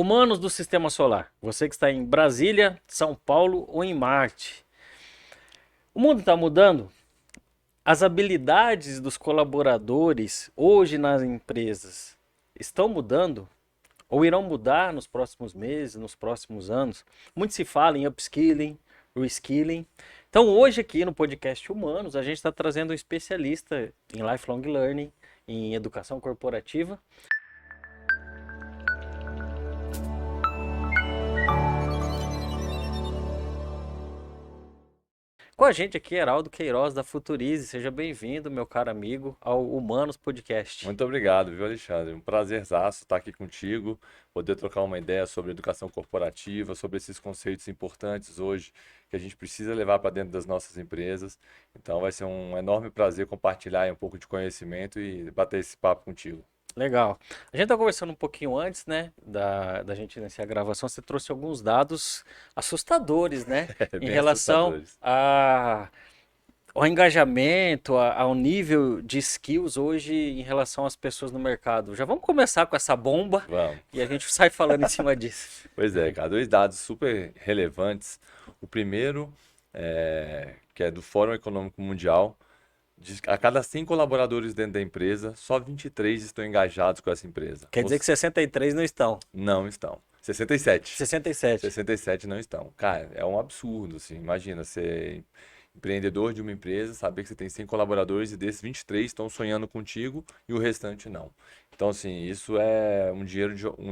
Humanos do Sistema Solar, você que está em Brasília, São Paulo ou em Marte. O mundo está mudando? As habilidades dos colaboradores hoje nas empresas estão mudando? Ou irão mudar nos próximos meses, nos próximos anos? Muito se fala em upskilling, reskilling. Então hoje aqui no podcast Humanos, a gente está trazendo um especialista em lifelong learning, em educação corporativa. Com a gente aqui, Heraldo Queiroz, da Futurize. Seja bem-vindo, meu caro amigo, ao Humanos Podcast. Muito obrigado, viu, Alexandre? Um prazerzaço estar aqui contigo, poder trocar uma ideia sobre educação corporativa, sobre esses conceitos importantes hoje que a gente precisa levar para dentro das nossas empresas. Então vai ser um enorme prazer compartilhar aí um pouco de conhecimento e bater esse papo contigo. Legal. A gente tá conversando um pouquinho antes, né, da gente iniciar a gravação. Você trouxe alguns dados assustadores, né, É em bem relação assustadores. ao engajamento, ao nível de skills hoje em relação às pessoas no mercado. Já vamos começar com essa bomba Vamos. e a gente sai falando em cima disso. Pois é, cara, dois dados super relevantes. O primeiro, que é do Fórum Econômico Mundial, a cada 100 colaboradores dentro da empresa, só 23 estão engajados com essa empresa. Quer dizer que 63 não estão. Não estão. 67. 67. 67 não estão. Cara, é um absurdo, assim. Imagina ser empreendedor de uma empresa, saber que você tem 100 colaboradores e desses 23 estão sonhando contigo e o restante não. Então, assim, isso é um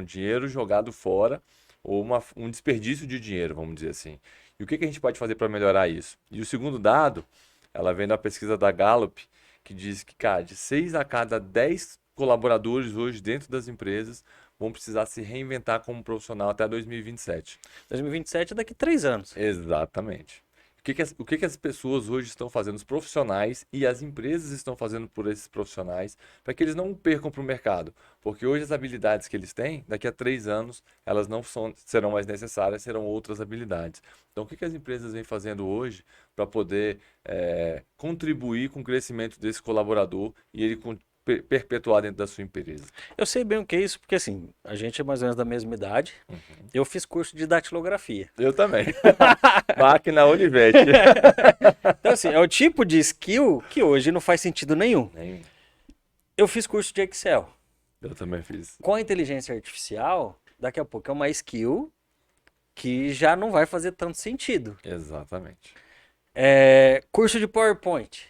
dinheiro jogado fora ou um desperdício de dinheiro, vamos dizer assim. E o que que a gente pode fazer para melhorar isso? E o segundo dado, ela vem da pesquisa da Gallup, que diz que, cara, de 6 a cada 10 colaboradores hoje dentro das empresas vão precisar se reinventar como profissional até 2027. 2027 é daqui a 3 anos. Exatamente. O que que as pessoas hoje estão fazendo, os profissionais e as empresas estão fazendo por esses profissionais, para que eles não percam para o mercado? Porque hoje as habilidades que eles têm, daqui a 3 anos, elas não serão mais necessárias, serão outras habilidades. Então, o que que as empresas vêm fazendo hoje para poder contribuir com o crescimento desse colaborador e ele perpetuar dentro da sua empresa? Eu sei bem o que é isso, porque assim, a gente é mais ou menos da mesma idade. Eu fiz curso de datilografia. Eu também. Máquina Olivetti. Então, assim, é o tipo de skill que hoje não faz sentido nenhum. Nem- Eu fiz curso de Excel. Eu também fiz. Com a inteligência artificial, daqui a pouco é uma skill que já não vai fazer tanto sentido. Exatamente. Curso de PowerPoint.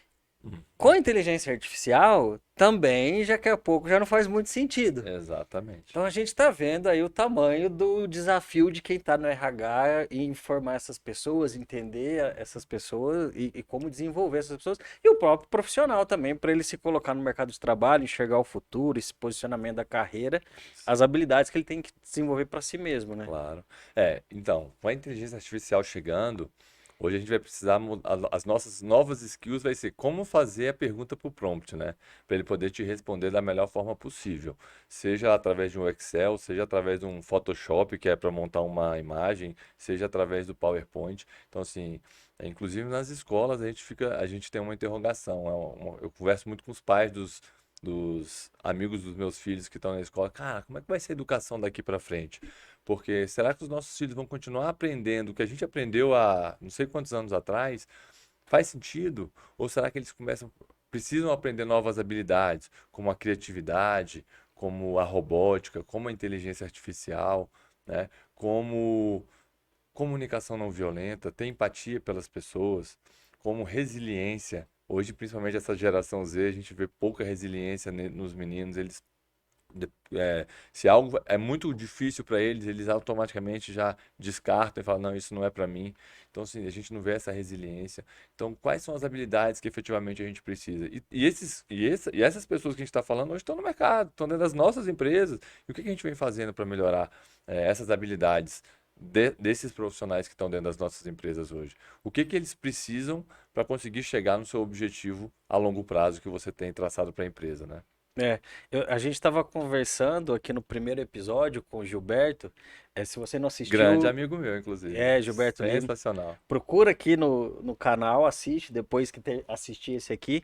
Com a inteligência artificial, também, daqui a pouco, já não faz muito sentido. Exatamente. Então a gente está vendo aí o tamanho do desafio de quem está no RH em informar essas pessoas, entender essas pessoas e como desenvolver essas pessoas. E o próprio profissional também, para ele se colocar no mercado de trabalho, enxergar o futuro, esse posicionamento da carreira, as habilidades que ele tem que desenvolver para si mesmo, né? Claro. Então, com a inteligência artificial chegando, hoje a gente vai precisar as nossas novas skills vai ser como fazer a pergunta para o prompt, né? Para ele poder te responder da melhor forma possível. Seja através de um Excel, seja através de um Photoshop, que é para montar uma imagem, seja através do PowerPoint. Então, assim, inclusive nas escolas a gente tem uma interrogação. Eu converso muito com os pais dos amigos dos meus filhos que estão na escola. Cara, como é que vai ser a educação daqui para frente? Porque será que os nossos filhos vão continuar aprendendo o que a gente aprendeu há não sei quantos anos atrás? Faz sentido? Ou será que eles precisam aprender novas habilidades, como a criatividade, como a robótica, como a inteligência artificial, né? Como comunicação não violenta, ter empatia pelas pessoas, como resiliência. Hoje, principalmente essa geração Z, a gente vê pouca resiliência nos meninos. Se algo é muito difícil para eles, eles automaticamente já descartam e falam, não, isso não é para mim. Então, assim, a gente não vê essa resiliência. Então, quais são as habilidades que efetivamente a gente precisa? E essas pessoas que a gente está falando hoje estão no mercado, estão dentro das nossas empresas. E o que que a gente vem fazendo para melhorar essas habilidades desses profissionais que estão dentro das nossas empresas hoje? O que que eles precisam para conseguir chegar no seu objetivo a longo prazo que você tem traçado para a empresa, né? É, a gente estava conversando aqui no primeiro episódio com o Gilberto. Se você não Grande assistiu, amigo meu, inclusive. Gilberto Lima, Sensacional. procura aqui no canal, assiste depois que assistir esse aqui.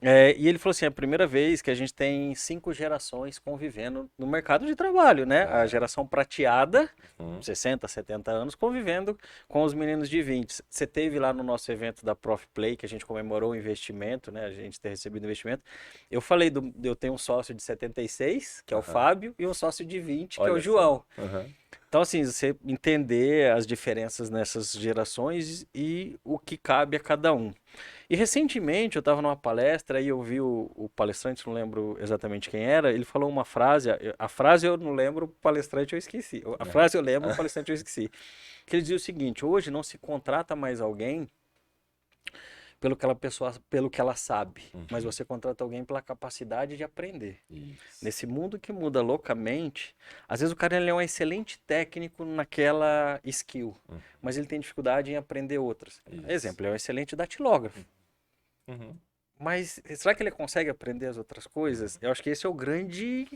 E ele falou assim, é a primeira vez que a gente tem 5 gerações convivendo no mercado de trabalho, né? A É. geração prateada, Uhum. 60, 70 anos, convivendo com os meninos de 20. Você teve lá no nosso evento da Prof Play, que a gente comemorou o investimento, né? A gente ter recebido investimento. Eu falei, eu tenho um sócio de 76, que é o Aham. Fábio, e um sócio de 20, que é o Olha só. João. Aham. Então, assim, você entender as diferenças nessas gerações e o que cabe a cada um. E recentemente eu estava numa palestra e eu vi o palestrante, não lembro exatamente quem era, ele falou uma frase, a frase eu não lembro, o palestrante eu esqueci. A frase eu lembro, o palestrante eu esqueci. Que ele dizia o seguinte: hoje não se contrata mais alguém pelo que pelo que ela sabe, mas Uhum. você contrata alguém pela capacidade de aprender. Isso. Nesse mundo que muda loucamente, às vezes o cara ele é um excelente técnico naquela skill, Uhum. mas ele tem dificuldade em aprender outras. Isso. Exemplo, ele é um excelente datilógrafo. Uhum. Mas será que ele consegue aprender as outras coisas? Uhum. Eu acho que esse é o grande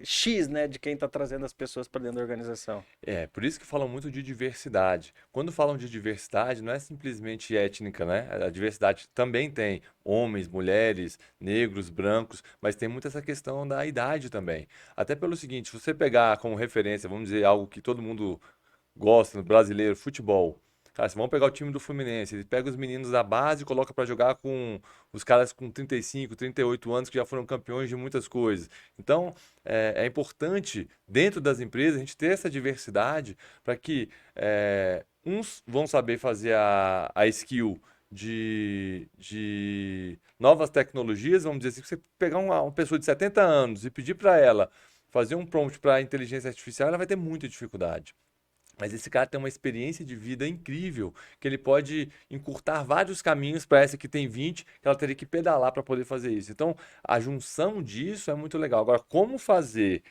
X, né, de quem está trazendo as pessoas para dentro da organização. É, por isso que falam muito de diversidade. Quando falam de diversidade, não é simplesmente étnica, né? A diversidade também tem homens, mulheres, negros, brancos, mas tem muito essa questão da idade também. Até pelo seguinte, se você pegar como referência, vamos dizer, algo que todo mundo gosta, no brasileiro, futebol. Cara, vamos pegar o time do Fluminense, ele pega os meninos da base e coloca para jogar com os caras com 35, 38 anos que já foram campeões de muitas coisas. Então, é importante, dentro das empresas, a gente ter essa diversidade para que uns vão saber fazer a skill de novas tecnologias, vamos dizer assim, se você pegar uma pessoa de 70 anos e pedir para ela fazer um prompt para inteligência artificial, ela vai ter muita dificuldade. Mas esse cara tem uma experiência de vida incrível, que ele pode encurtar vários caminhos para essa que tem 20, que ela teria que pedalar para poder fazer isso. Então, a junção disso é muito legal. Agora, como fazer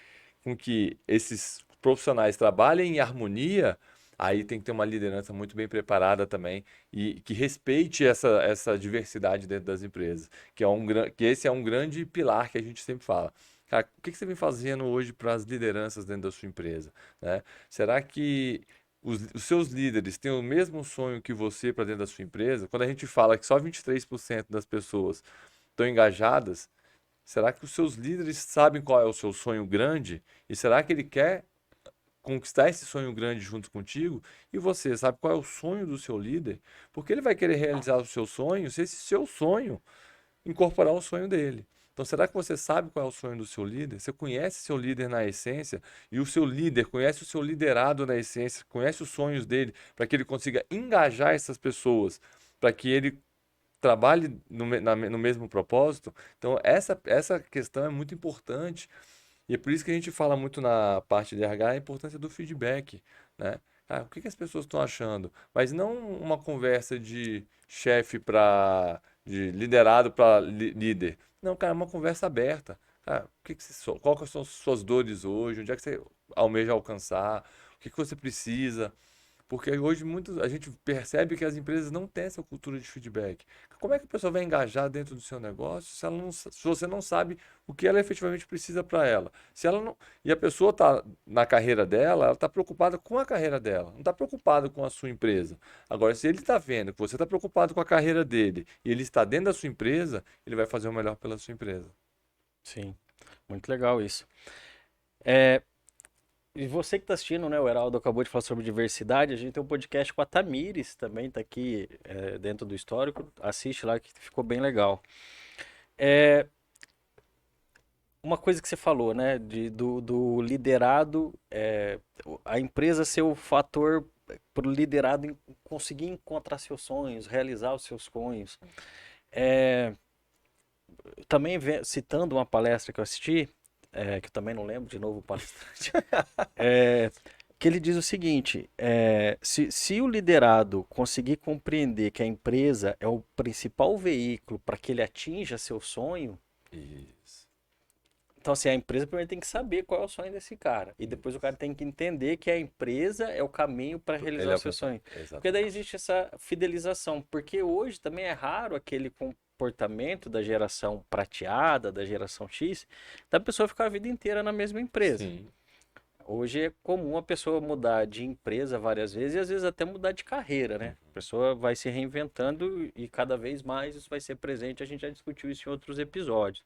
com que esses profissionais trabalhem em harmonia, aí tem que ter uma liderança muito bem preparada também e que respeite essa diversidade dentro das empresas, que esse é um grande pilar que a gente sempre fala. Cara, o que que você vem fazendo hoje para as lideranças dentro da sua empresa, né? Será que os seus líderes têm o mesmo sonho que você para dentro da sua empresa? Quando a gente fala que só 23% das pessoas estão engajadas, será que os seus líderes sabem qual é o seu sonho grande? E será que ele quer conquistar esse sonho grande junto contigo? E você sabe qual é o sonho do seu líder? Porque ele vai querer realizar o seu sonho se esse seu sonho incorporar o sonho dele. Então, será que você sabe qual é o sonho do seu líder? Você conhece seu líder na essência e o seu líder conhece o seu liderado na essência, conhece os sonhos dele, para que ele consiga engajar essas pessoas, para que ele trabalhe no mesmo propósito? Então, essa questão é muito importante e é por isso que a gente fala muito na parte de RH a importância do feedback, né? Ah, o que que as pessoas estão achando? Mas não uma conversa de chefe para de liderado para líder. Não, cara, é uma conversa aberta. Cara, qual que são as suas dores hoje? Onde é que você almeja alcançar? O que que você precisa? Porque hoje a gente percebe que as empresas não têm essa cultura de feedback. Como é que a pessoa vai engajar dentro do seu negócio se ela não, se você não sabe o que ela efetivamente precisa para ela? Se ela não, e a pessoa está na carreira dela, ela está preocupada com a carreira dela, não está preocupada com a sua empresa. Agora, se ele está vendo que você está preocupado com a carreira dele e ele está dentro da sua empresa, ele vai fazer o melhor pela sua empresa. Sim, muito legal isso. É, e você que está assistindo, né? O Heraldo acabou de falar sobre diversidade. A gente tem um podcast com a Tamires também, tá aqui dentro do histórico. Assiste lá que ficou bem legal. É, uma coisa que você falou, né? Do liderado, a empresa ser o fator para o liderado conseguir encontrar seus sonhos, realizar os seus sonhos. É, também citando uma palestra que eu assisti, que eu também não lembro de novo o palestrante, é, que ele diz o seguinte: se o liderado conseguir compreender que a empresa é o principal veículo para que ele atinja seu sonho, Isso. então assim, a empresa primeiro tem que saber qual é o sonho desse cara. E depois o cara tem que entender que a empresa é o caminho para realizar Ele é o o seu sonho. Porque daí exatamente. existe essa fidelização. Porque hoje também é raro aquele comportamento da geração prateada, da geração X, da pessoa ficar a vida inteira na mesma empresa. Sim. Hoje é comum a pessoa mudar de empresa várias vezes e às vezes até mudar de carreira, né? A pessoa vai se reinventando e cada vez mais isso vai ser presente. A gente já discutiu isso em outros episódios.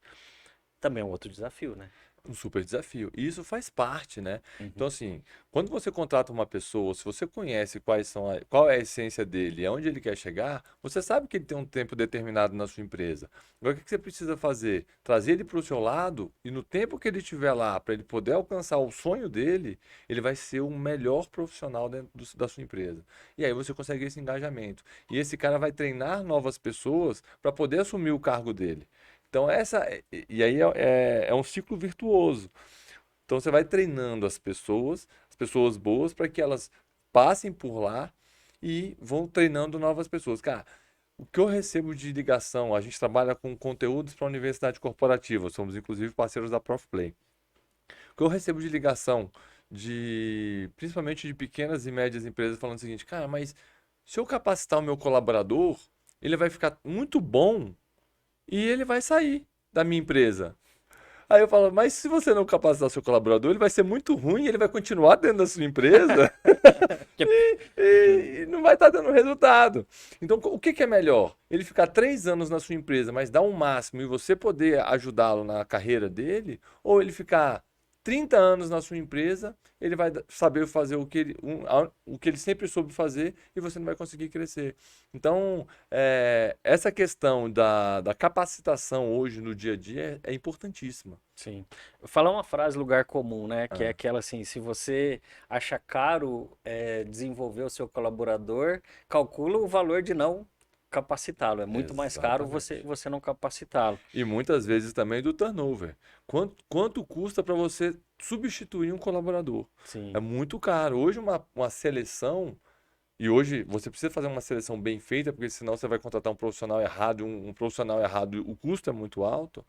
Também é um outro desafio, né? Um super desafio. E isso faz parte, né? Uhum. Então, assim, quando você contrata uma pessoa, se você conhece qual é a essência dele, aonde ele quer chegar, você sabe que ele tem um tempo determinado na sua empresa. Agora, o que que você precisa fazer? Trazer ele para o seu lado e no tempo que ele estiver lá, para ele poder alcançar o sonho dele, ele vai ser o melhor profissional dentro da sua empresa. E aí você consegue esse engajamento. E esse cara vai treinar novas pessoas para poder assumir o cargo dele. Então, e aí é um ciclo virtuoso. Então, você vai treinando as pessoas boas, para que elas passem por lá e vão treinando novas pessoas. Cara, o que eu recebo de ligação, a gente trabalha com conteúdos para a universidade corporativa, somos inclusive parceiros da ProfPlay. O que eu recebo de ligação principalmente de pequenas e médias empresas falando o seguinte, cara, mas se eu capacitar o meu colaborador, ele vai ficar muito bom e ele vai sair da minha empresa. Aí eu falo, mas se você não capacitar seu colaborador, ele vai ser muito ruim, ele vai continuar dentro da sua empresa e não vai estar dando resultado. Então, o que que é melhor? Ele ficar 3 anos na sua empresa, mas dar um máximo e você poder ajudá-lo na carreira dele? Ou ele ficar 30 anos na sua empresa, ele vai saber fazer o que ele sempre soube fazer e você não vai conseguir crescer. Então, essa questão da capacitação hoje no dia a dia é importantíssima. Sim. Falar uma frase lugar comum, né? Que é Ah, aquela assim, se você acha caro desenvolver o seu colaborador, calcula o valor de não capacitá-lo. É muito mais caro exatamente. você não capacitá-lo. E muitas vezes também do turnover. Quanto custa para você substituir um colaborador? É Sim. muito caro. Hoje, uma seleção, e hoje você precisa fazer uma seleção bem feita, porque senão você vai contratar um profissional errado, um profissional errado, o custo é muito alto.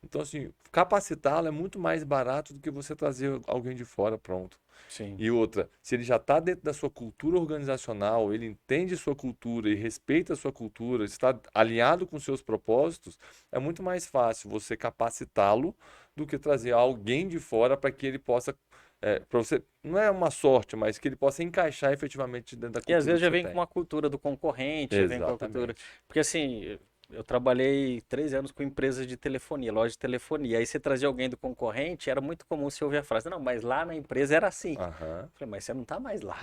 Então, assim, capacitá-lo é muito mais barato do que você trazer alguém de fora pronto. Sim. E outra, se ele já está dentro da sua cultura organizacional, ele entende sua cultura e respeita a sua cultura, está alinhado com seus propósitos, é muito mais fácil você capacitá-lo do que trazer alguém de fora para que ele possa, para você, não é uma sorte, mas que ele possa encaixar efetivamente dentro da E às cultura vezes que já você vem com tem. uma cultura do concorrente, já vem com a cultura. Exatamente. Porque assim, eu trabalhei 3 anos com empresas de telefonia, loja de telefonia. Aí você trazia alguém do concorrente, era muito comum você ouvir a frase, não, mas lá na empresa era assim. Eu Aham. falei, mas você não tá mais lá.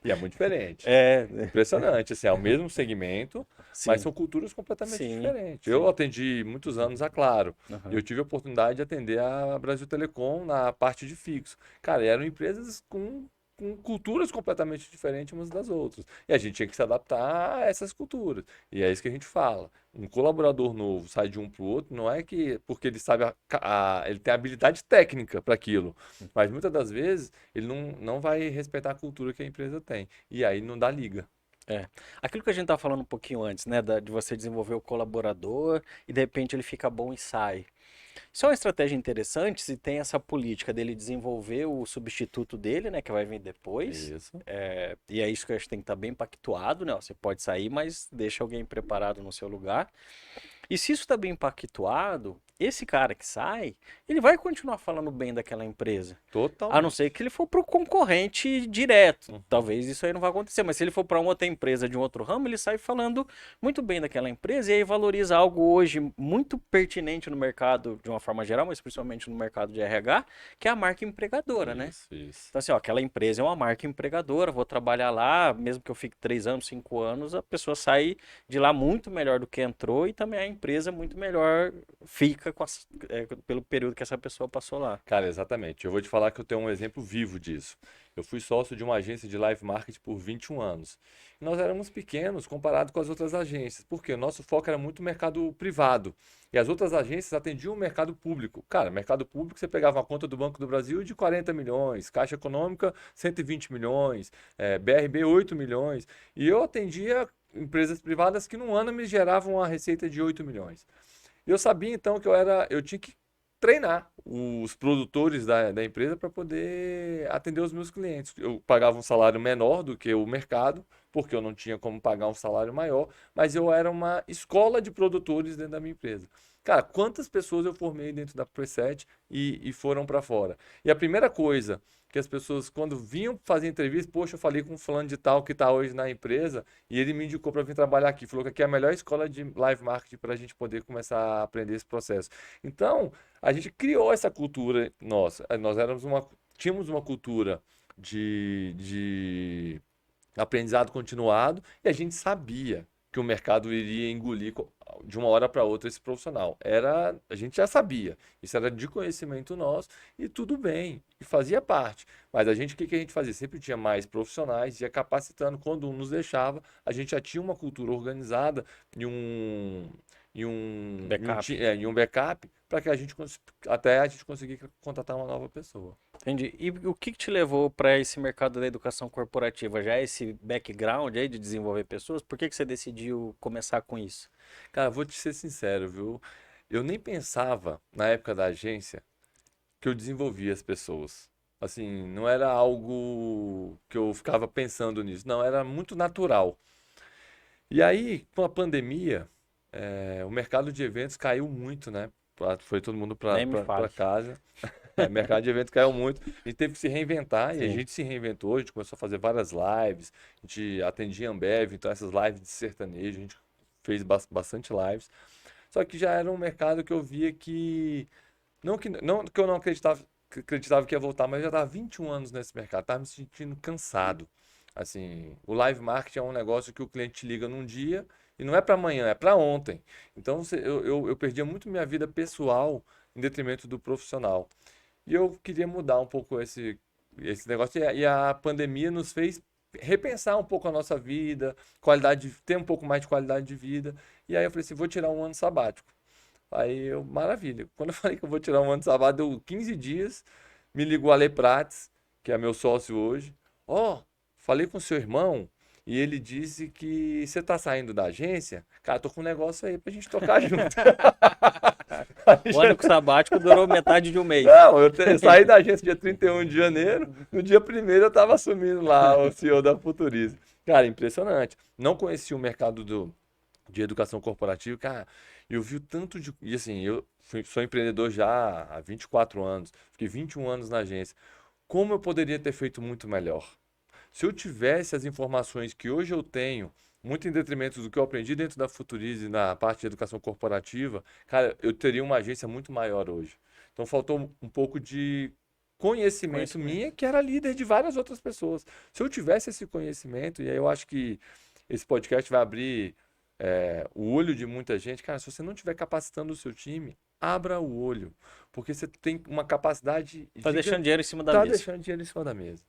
E é muito diferente. É, Impressionante, assim, é o mesmo segmento, mas sim, são culturas completamente sim, diferentes. Eu sim. atendi muitos anos a Claro, e eu Aham. tive a oportunidade de atender a Brasil Telecom na parte de fixo. Cara, eram empresas com culturas completamente diferentes umas das outras. E a gente tinha que se adaptar a essas culturas. E é isso que a gente fala. Um colaborador novo sai de um para o outro, não é que porque ele sabe ele tem habilidade técnica para aquilo, mas muitas das vezes ele não vai respeitar a cultura que a empresa tem. E aí não dá liga. É. Aquilo que a gente estava falando um pouquinho antes, né, de você desenvolver o colaborador e de repente ele fica bom e sai. Isso é uma estratégia interessante se tem essa política dele desenvolver o substituto dele, né, que vai vir depois. Isso. E é isso que eu acho que tem que estar bem pactuado, né? Ó, você pode sair, mas deixa alguém preparado no seu lugar. E se isso está bem pactuado, esse cara que sai, ele vai continuar falando bem daquela empresa. A não ser Totalmente. que ele for para o concorrente direto. Uhum. Talvez isso aí não vai acontecer. Mas se ele for para uma outra empresa de um outro ramo, ele sai falando muito bem daquela empresa e aí valoriza algo hoje muito pertinente no mercado de uma forma geral, mas principalmente no mercado de RH, que é a marca empregadora, né? Isso, isso. Então, assim, ó, aquela empresa é uma marca empregadora, vou trabalhar lá, mesmo que eu fique 3 anos, 5 anos, a pessoa sai de lá muito melhor do que entrou e também a empresa muito melhor fica pelo período que essa pessoa passou lá. Cara, exatamente. Eu vou te falar que eu tenho um exemplo vivo disso. Eu fui sócio de uma agência de live marketing por 21 anos. E nós éramos pequenos comparado com as outras agências, porque o nosso foco era muito mercado privado. E as outras agências atendiam o mercado público. Cara, mercado público, você pegava uma conta do Banco do Brasil de 40 milhões, Caixa Econômica 120 milhões, BRB 8 milhões. E eu atendia empresas privadas que num ano me geravam uma receita de 8 milhões. Eu sabia então que eu tinha que treinar os produtores da empresa para poder atender os meus clientes. Eu pagava um salário menor do que o mercado, porque eu não tinha como pagar um salário maior, mas eu era uma escola de produtores dentro da minha empresa. Cara, quantas pessoas eu formei dentro da Preset e foram para fora? E a primeira coisa que as pessoas, quando vinham fazer entrevista, poxa, eu falei com um fulano de tal que está hoje na empresa e ele me indicou para vir trabalhar aqui. Falou que aqui é a melhor escola de live marketing para a gente poder começar a aprender esse processo. Então, a gente criou essa cultura nossa. Nós tínhamos uma cultura de aprendizado continuado e a gente sabia que o mercado iria engolir de uma hora para outra esse profissional. A gente já sabia, isso era de conhecimento nosso e tudo bem, e fazia parte. Mas o que a gente fazia? Sempre tinha mais profissionais, ia capacitando. Quando um nos deixava, a gente já tinha uma cultura organizada Backup. e um backup para que até a gente conseguir contratar uma nova pessoa. Entendi. E o que te levou para esse mercado da educação corporativa? Já esse background aí de desenvolver pessoas? Por que você decidiu começar com isso? Cara, vou te ser sincero, viu? Eu nem pensava, na época da agência, que eu desenvolvia as pessoas. Assim, não era algo que eu ficava pensando nisso, não, era muito natural. E aí, com a pandemia, o mercado de eventos caiu muito, né? Foi todo mundo Nem me para fale. casa. O mercado de eventos caiu muito. A gente teve que se reinventar e a Sim. gente se reinventou. A gente começou a fazer várias lives. A gente atendia Ambev, então essas lives de sertanejo, a gente fez bastante lives. Só que já era um mercado que eu via que não que eu não acreditava que ia voltar, mas eu já estava 21 anos nesse mercado, estava me sentindo cansado. Assim, o live marketing é um negócio que o cliente te liga num dia e não é para amanhã, é para ontem. Então eu perdia muito minha vida pessoal em detrimento do profissional. E eu queria mudar um pouco esse negócio. E a pandemia nos fez repensar um pouco a nossa vida, ter um pouco mais de qualidade de vida. E aí eu falei assim, vou tirar um ano sabático. Maravilha. Quando eu falei que eu vou tirar um ano sabático, deu 15 dias, me ligou o Ale Prates, que é meu sócio hoje. Ó, falei com seu irmão e ele disse que você tá saindo da agência. Cara, tô com um negócio aí pra gente tocar junto. Aí O já- ano sabático durou metade de um mês. Não, saí da agência dia 31 de janeiro, no dia 1º eu tava assumindo lá o CEO da Futurize. Cara, impressionante. Não conhecia o mercado de educação corporativa, cara, eu vi o tanto de. E assim, sou empreendedor já há 24 anos, fiquei 21 anos na agência. Como eu poderia ter feito muito melhor? Se eu tivesse as informações que hoje eu tenho, muito em detrimento do que eu aprendi dentro da Futurize na parte de educação corporativa, cara, eu teria uma agência muito maior hoje. Então faltou um pouco de conhecimento minha, Conhecimento. que era líder de várias outras pessoas. Se eu tivesse esse conhecimento, e aí eu acho que esse podcast vai abrir o olho de muita gente, cara, se você não estiver capacitando o seu time, abra o olho, porque você tem uma capacidade Tá deixando dinheiro em cima da tá mesa. deixando dinheiro em cima da mesa.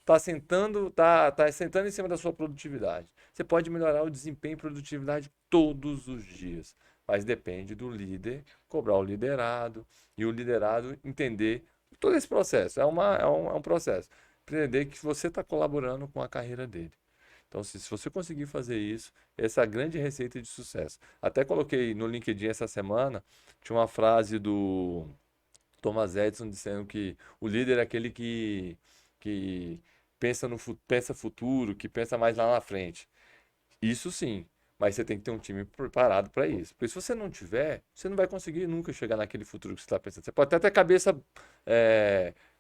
Tá sentando em cima da sua produtividade. Você pode melhorar o desempenho e produtividade todos os dias, mas depende do líder cobrar o liderado e o liderado entender todo esse processo. É um processo. Entender que você está colaborando com a carreira dele. Então, se você conseguir fazer isso, essa é a grande receita de sucesso. Até coloquei no LinkedIn essa semana, tinha uma frase do Thomas Edison dizendo que o líder é aquele que pensa futuro, que pensa mais lá na frente. Isso sim, mas você tem que ter um time preparado para isso. Porque se você não tiver, você não vai conseguir nunca chegar naquele futuro que você está pensando. Você pode até ter a cabeça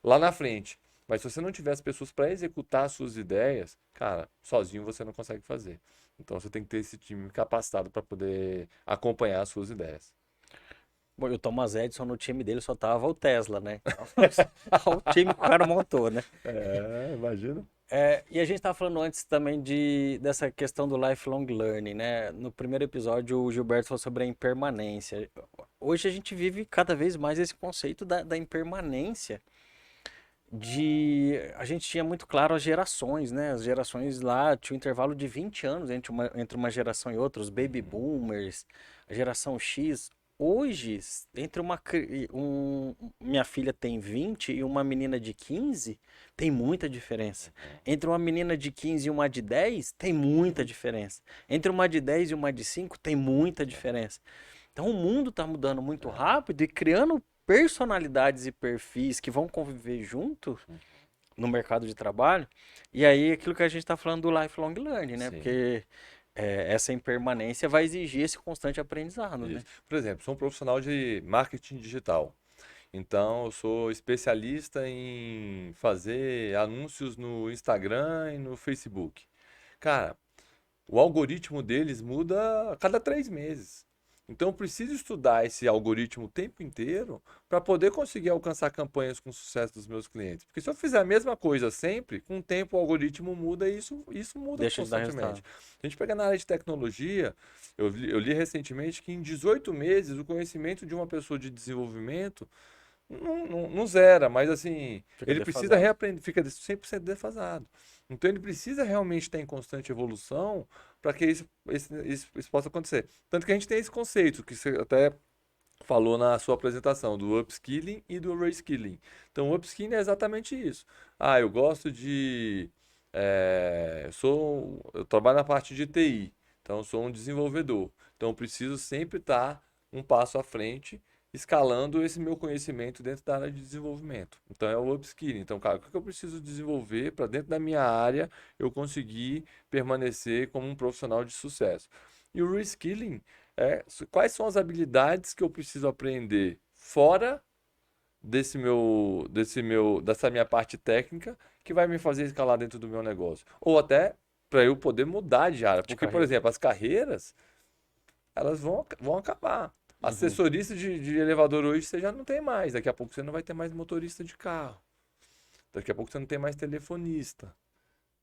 lá na frente, mas se você não tiver as pessoas para executar as suas ideias, cara, sozinho você não consegue fazer. Então você tem que ter esse time capacitado para poder acompanhar as suas ideias. Bom, e o Thomas Edison no time dele só tava o Tesla, né? Olha o time que o cara montou, né? Imagina. E a gente estava falando antes também dessa questão do lifelong learning, né? No primeiro episódio, o Gilberto falou sobre a impermanência. Hoje a gente vive cada vez mais esse conceito da impermanência. A gente tinha muito claro as gerações, né? As gerações lá tinha um intervalo de 20 anos entre uma geração e outra, os baby boomers, a geração X. Hoje, entre minha filha tem 20 e uma menina de 15, tem muita diferença. Entre uma menina de 15 e uma de 10, tem muita diferença. Entre uma de 10 e uma de 5, tem muita diferença. Então o mundo está mudando muito rápido e criando personalidades e perfis que vão conviver junto no mercado de trabalho. E aí aquilo que a gente está falando do lifelong learning, né? Sim. Porque essa impermanência vai exigir esse constante aprendizado, né? Isso. Por exemplo, sou um profissional de marketing digital. Então, eu sou especialista em fazer anúncios no Instagram e no Facebook. Cara, o algoritmo deles muda a cada 3 meses. Então, eu preciso estudar esse algoritmo o tempo inteiro para poder conseguir alcançar campanhas com sucesso dos meus clientes. Porque se eu fizer a mesma coisa sempre, com o tempo o algoritmo muda e isso muda Deixa de dar constantemente. resultado. Se a gente pegar na área de tecnologia, eu li recentemente que em 18 meses o conhecimento de uma pessoa de desenvolvimento não zera, mas assim, Fica ele precisa defasado. reaprender, fica 100% defasado. Então ele precisa realmente estar em constante evolução para que isso possa acontecer. Tanto que a gente tem esse conceito, que você até falou na sua apresentação, do upskilling e do reskilling. Então o upskilling é exatamente isso. Ah, eu gosto de... eu trabalho na parte de TI, então eu sou um desenvolvedor. Então eu preciso sempre estar um passo à frente escalando esse meu conhecimento dentro da área de desenvolvimento. Então é o upskilling. Então, cara, o que eu preciso desenvolver para dentro da minha área eu conseguir permanecer como um profissional de sucesso? E o reskilling quais são as habilidades que eu preciso aprender fora dessa minha parte técnica que vai me fazer escalar dentro do meu negócio? Ou até para eu poder mudar de área. De Porque, por carreira. exemplo, as carreiras elas vão acabar. Uhum. Assessorista de elevador hoje você já não tem mais. Daqui a pouco você não vai ter mais motorista de carro. Daqui a pouco você não tem mais telefonista.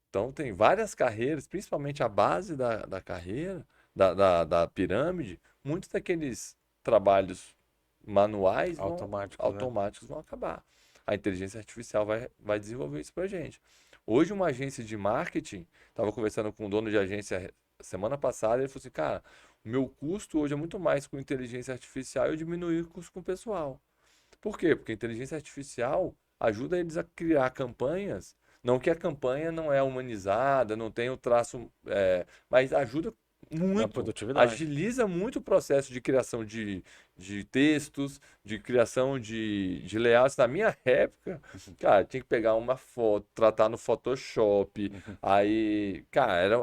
Então tem várias carreiras, principalmente a base da carreira, da pirâmide, muitos daqueles trabalhos manuais Automático, né? automáticos vão acabar. A inteligência artificial vai desenvolver isso para gente. Hoje, uma agência de marketing, estava conversando com um dono de agência semana passada, ele falou assim, cara, o meu custo hoje é muito mais com inteligência artificial e eu diminuir o custo com o pessoal. Por quê? Porque a inteligência artificial ajuda eles a criar campanhas, não que a campanha não é humanizada, não tem o traço, mas ajuda Na muito, produtividade. agiliza muito o processo de criação de textos, de criação de layouts. Na minha época, cara, tinha que pegar uma foto, tratar no Photoshop, Uhum. aí, cara,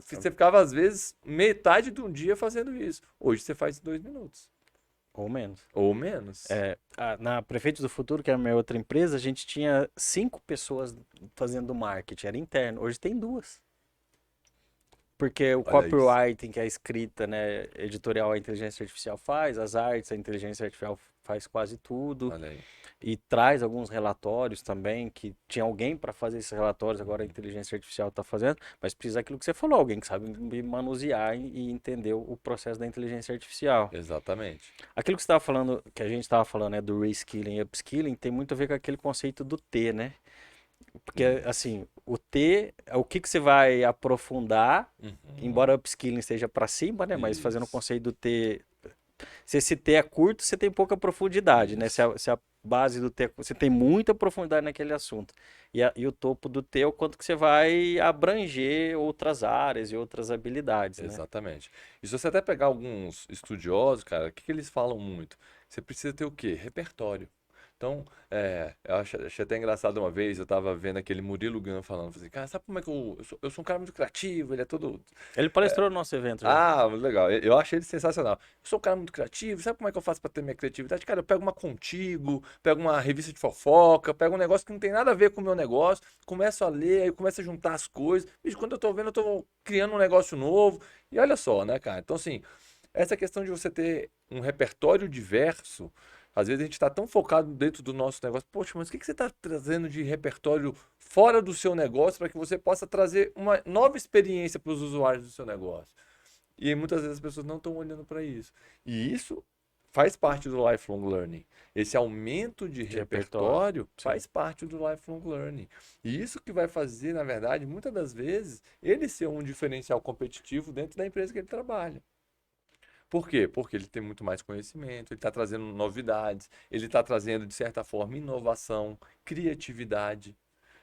você ficava às vezes metade de um dia fazendo isso. Hoje você faz em 2 minutos, Ou menos. ou menos. Na Prefeitos do Futuro, que era a minha outra empresa, a gente tinha 5 pessoas fazendo marketing, era interno. Hoje tem 2. Porque o Olha isso. copywriting, que é a escrita, né, editorial, a inteligência artificial faz, as artes, a inteligência artificial faz quase tudo. Olha aí. E traz alguns relatórios também, que tinha alguém para fazer esses relatórios, agora a Uhum. inteligência artificial está fazendo, mas precisa daquilo que você falou, alguém que sabe manusear e entender o processo da inteligência artificial. Exatamente. Aquilo que você estava falando, que a gente estava falando, né, do reskilling e upskilling, tem muito a ver com aquele conceito do T, né? Porque, Isso. assim, o T é o que que você vai aprofundar, Uhum. embora upskilling esteja para cima, né? Mas fazendo o Isso. conceito do T, se esse T é curto, você tem pouca profundidade, né? Se Isso. a, se a base do T, você tem muita profundidade naquele assunto. E o topo do T é o quanto que você vai abranger outras áreas e outras habilidades, né? Exatamente. E se você até pegar alguns estudiosos, cara, o que eles falam muito? Você precisa ter o quê? Repertório. Então, eu achei até engraçado uma vez, eu tava vendo aquele Murilo Gun falando, falei assim, cara, sabe como é que eu sou um cara muito criativo, ele é todo. Ele palestrou no nosso evento já. Ah, legal. Eu achei ele sensacional. Eu sou um cara muito criativo. Sabe como é que eu faço pra ter minha criatividade? Cara, eu pego uma Contigo, pego uma revista de fofoca, pego um negócio que não tem nada a ver com o meu negócio, começo a ler, aí eu começo a juntar as coisas. Bicho, quando eu tô vendo, eu tô criando um negócio novo. E olha só, né, cara? Então, assim, essa questão de você ter um repertório diverso, às vezes a gente tá tão focado dentro do nosso negócio. Poxa, mas o que que você tá trazendo de repertório fora do seu negócio para que você possa trazer uma nova experiência para os usuários do seu negócio? E muitas vezes as pessoas não estão olhando para isso. E isso faz parte do lifelong learning. Esse aumento de De repertório. repertório Sim. faz parte do lifelong learning. E isso que vai fazer, na verdade, muitas das vezes, ele ser um diferencial competitivo dentro da empresa que ele trabalha. Por quê? Porque ele tem muito mais conhecimento, ele está trazendo novidades, ele está trazendo, de certa forma, inovação, criatividade,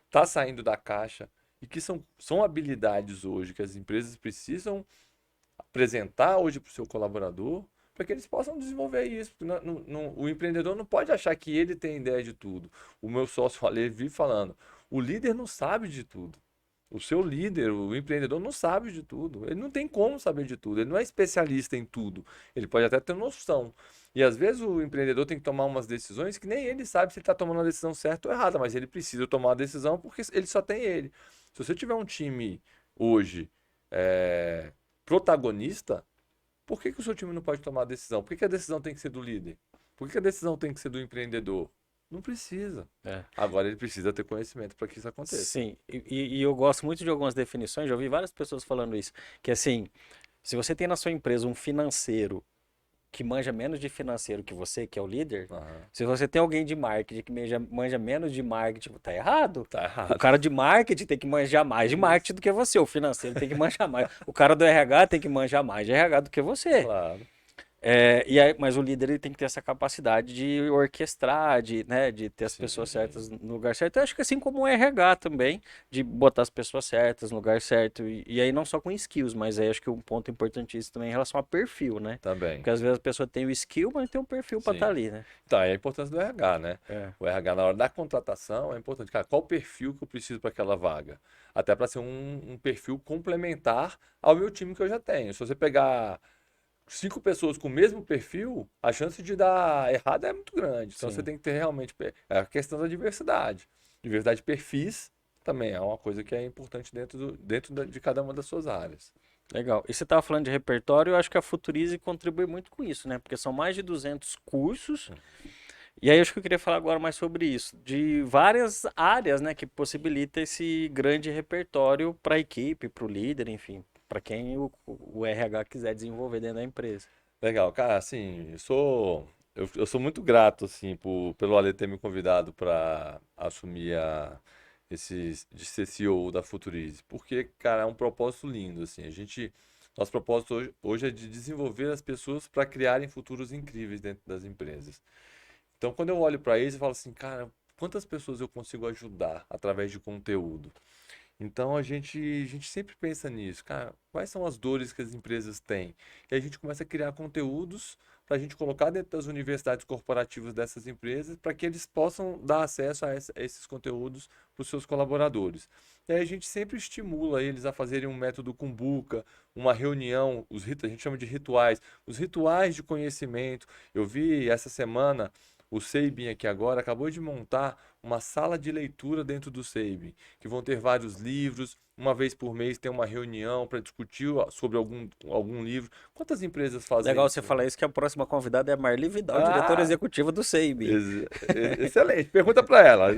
está saindo da caixa. E que são habilidades hoje que as empresas precisam apresentar hoje para o seu colaborador, para que eles possam desenvolver isso. Porque o empreendedor não pode achar que ele tem ideia de tudo. O meu sócio Ale vive falando, o líder não sabe de tudo. O seu líder, o empreendedor, não sabe de tudo. Ele não tem como saber de tudo. Ele não é especialista em tudo. Ele pode até ter noção. E às vezes o empreendedor tem que tomar umas decisões que nem ele sabe se ele está tomando a decisão certa ou errada, mas ele precisa tomar a decisão porque ele só tem ele. Se você tiver um time hoje é, protagonista, por que que o seu time não pode tomar a decisão? Por que que a decisão tem que ser do líder? Por que que a decisão tem que ser do empreendedor? Não precisa. É. Agora ele precisa ter conhecimento para que isso aconteça. Sim, e eu gosto muito de algumas definições, já ouvi várias pessoas falando isso, que assim, se você tem na sua empresa um financeiro que manja menos de financeiro que você, que é o líder, Aham. se você tem alguém de marketing que manja menos de marketing, tá errado. Tá O errado. cara de marketing tem que manjar mais de Isso. marketing do que você, o financeiro tem que manjar mais. O cara do RH tem que manjar mais de RH do que você. Claro. E aí, mas o líder ele tem que ter essa capacidade de orquestrar, de ter as pessoas Sim. certas no lugar certo. Eu acho que assim como o RH também, de botar as pessoas certas no lugar certo. E aí não só com skills, mas aí acho que um ponto importantíssimo também em relação a perfil, né? Também. Porque às vezes a pessoa tem o skill, mas não tem um perfil para estar Sim. ali, né? Então, é a importância do RH, né? É, O RH, na hora da contratação, é importante. Cara, qual o perfil que eu preciso para aquela vaga? Até para ser um perfil complementar ao meu time que eu já tenho. Se você pegar 5 pessoas com o mesmo perfil, a chance de dar errado é muito grande. Então, você sim. tem que ter realmente é a questão da diversidade. Diversidade de perfis também é uma coisa que é importante de cada uma das suas áreas. Legal. E você estava falando de repertório, eu acho que a Futurize contribui muito com isso, né? Porque são mais de 200 cursos. E aí, eu acho que eu queria falar agora mais sobre isso, de várias áreas, né, que possibilita esse grande repertório para a equipe, para o líder, enfim, para quem o RH quiser desenvolver dentro da empresa. Legal, cara, assim, eu sou muito grato, assim, pelo Ale ter me convidado para assumir de ser CEO da Futurize, porque, cara, é um propósito lindo, assim, nosso propósito hoje é de desenvolver as pessoas para criarem futuros incríveis dentro das empresas. Então, quando eu olho para isso, eu falo assim, cara, quantas pessoas eu consigo ajudar através de conteúdo? Então a gente sempre pensa nisso, cara, quais são as dores que as empresas têm? E a gente começa a criar conteúdos para a gente colocar dentro das universidades corporativas dessas empresas para que eles possam dar acesso a esses conteúdos para os seus colaboradores. E aí a gente sempre estimula eles a fazerem um método Kumbuka, uma reunião, a gente chama de rituais, os rituais de conhecimento. Eu vi essa semana o Seibin aqui agora acabou de montar uma sala de leitura dentro do Seibin que vão ter vários livros. Uma vez por mês tem uma reunião para discutir sobre algum livro. Quantas empresas fazem Legal você isso falar hoje? isso, que a próxima convidada é a Marli Vidal, diretora Ah, executiva do SEIB. excelente. Pergunta para ela.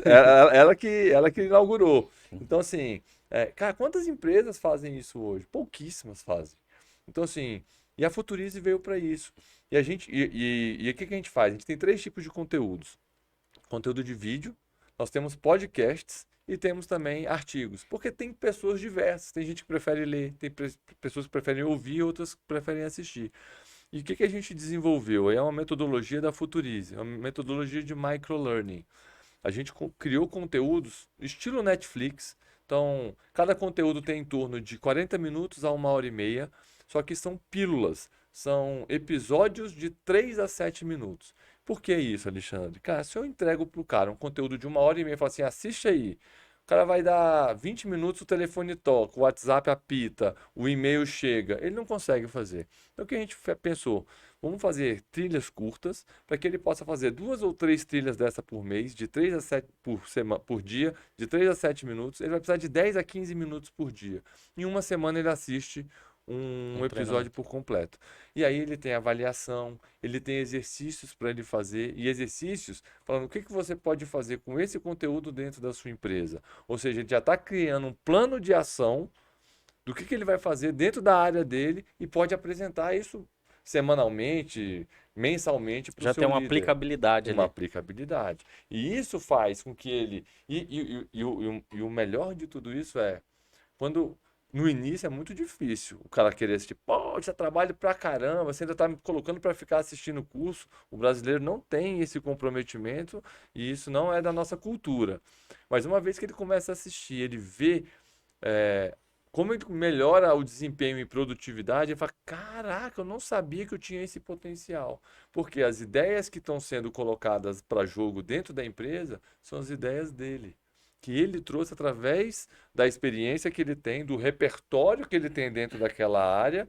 Ela que inaugurou. Então, assim, cara, quantas empresas fazem isso hoje? Pouquíssimas fazem. Então, assim, e a Futurize veio para isso. E o que que a gente faz? A gente tem 3 tipos de conteúdos. Conteúdo de vídeo, nós temos podcasts e temos também artigos, porque tem pessoas diversas, tem gente que prefere ler, tem pessoas que preferem ouvir, outras que preferem assistir. E o que que a gente desenvolveu? É uma metodologia da Futurize, é uma metodologia de microlearning. A gente criou conteúdos estilo Netflix. Então, cada conteúdo tem em torno de 40 minutos a 1 hora e meia, só que são pílulas, são episódios de 3 a 7 minutos. Por que isso, Alexandre? Cara, se eu entrego pro cara um conteúdo de 1 hora e meia e falo assim, assiste aí, o cara vai dar 20 minutos, o telefone toca, o WhatsApp apita, o e-mail chega. Ele não consegue fazer. Então, o que a gente pensou? Vamos fazer trilhas curtas para que ele possa fazer 2 ou 3 trilhas dessa por mês, de 3 a 7 por dia, de 3 a 7 minutos. Ele vai precisar de 10 a 15 minutos por dia. Em uma semana ele assiste Um um episódio treinamento. por completo. E aí ele tem avaliação, ele tem exercícios para ele fazer e exercícios falando o que que você pode fazer com esse conteúdo dentro da sua empresa. Ou seja, ele já está criando um plano de ação do que ele vai fazer dentro da área dele e pode apresentar isso semanalmente, mensalmente para o Já tem seu uma líder. aplicabilidade Uma ali. aplicabilidade. E isso faz com que ele. E o melhor de tudo isso é quando. No início é muito difícil o cara querer assistir. Pô, você trabalha pra caramba, você ainda tá me colocando para ficar assistindo o curso. O brasileiro não tem esse comprometimento e isso não é da nossa cultura. Mas uma vez que ele começa a assistir, ele vê é, como ele melhora o desempenho e produtividade, ele fala: caraca, eu não sabia que eu tinha esse potencial. Porque as ideias que estão sendo colocadas para jogo dentro da empresa são as ideias dele. que ele trouxe através da experiência que ele tem, do repertório que ele tem dentro daquela área,